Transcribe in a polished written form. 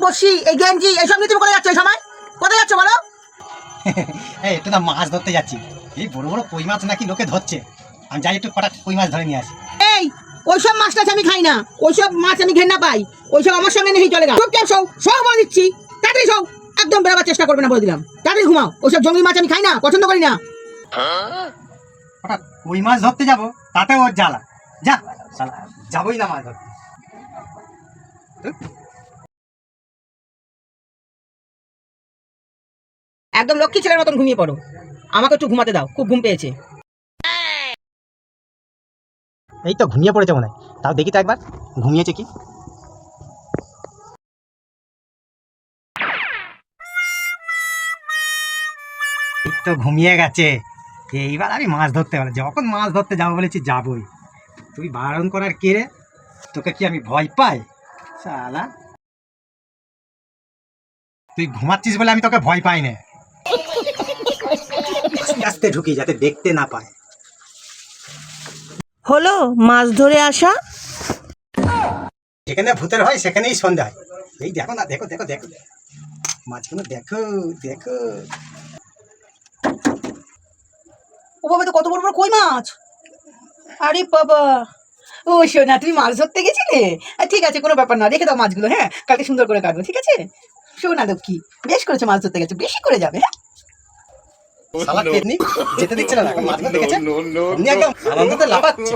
বসি এই গেঞ্জি এইসব নিয়ে তুমি কোথায় যাচ্ছ এই সময়? কোথায় যাচ্ছ বলো? এই একটু না মাছ ধরতে যাচ্ছি। এই বড় বড় কই মাছ নাকি লোকে ধরছে, আমি যাই একটু কটা কই মাছ ধরে নিয়ে আসি। এই ওইসব মাছ টাছ আমি খাই না, ওইসব মাছ আমি ঘেন্না পাই, ওইসব আমার সঙ্গে নেই চলে গা। চুপচাপ সৌ সব বলে দিচ্ছি, তাড়াতাড়ি সৌ, একদম বেরোবার চেষ্টা করবে না বলে দিলাম। তাড়াতাড়ি ঘুমাও, ওইসব জঙ্গলি মাছ আমি খাই না, পছন্দ করি না। হঠাৎ কই মাছ ধরতে যাবো, তাতে ওর জ্বালা। যা শালা, যাবোই না মাছ ধরতে। একদম লক্ষ্মী ছেলের মতন ঘুমিয়ে পড়ো, আমাকে একটু ঘুমাতে দাও, খুব ঘুম পেয়েছে। এই তো ঘুমিয়ে পড়েছে মনে হয়, তাও দেখি তো একবার ঘুমিয়েছে কি। এই তো ঘুমিয়ে গেছে। এইবার আমি মাছ ধরতে পারবো, যখন মাছ ধরতে যাবো বলেছি যাবোই। তুই বারণ করার কে রে? তোকে কি আমি ভয় পাই শালা? তুই ঘুমাচ্ছিস বলে আমি তোকে ভয় পাই না। আস্তে আস্তে ঢুকি যাতে দেখতে না পায়। হলো মাছ ধরে আসা। যেখানে ভূতের হয় সেখানেই সন্ধ্যা হয়। এই দেখো না, দেখো দেখো দেখো মাছগুলো, দেখো দেখো। ও বাবা, তো কত বড় বড় কই মাছ! আরে বাবা, ও শোনা, তুমি মাছ ধরতে গেছিলে? ঠিক আছে, কোনো ব্যাপার না, রেখে দাও মাছগুলো, হ্যাঁ কালকে সুন্দর করে কাটবো, ঠিক আছে? শোনা লক্ষ্মী, বেশ করেছো মাছ ধরতে গেছো, বেশি করে যাবে, হ্যাঁ? শালা পেতনি যেতে দিচ্ছে না, এখন মাছগুলো দেখেছে এমনি একদম আনন্দতে লাফাচ্ছে।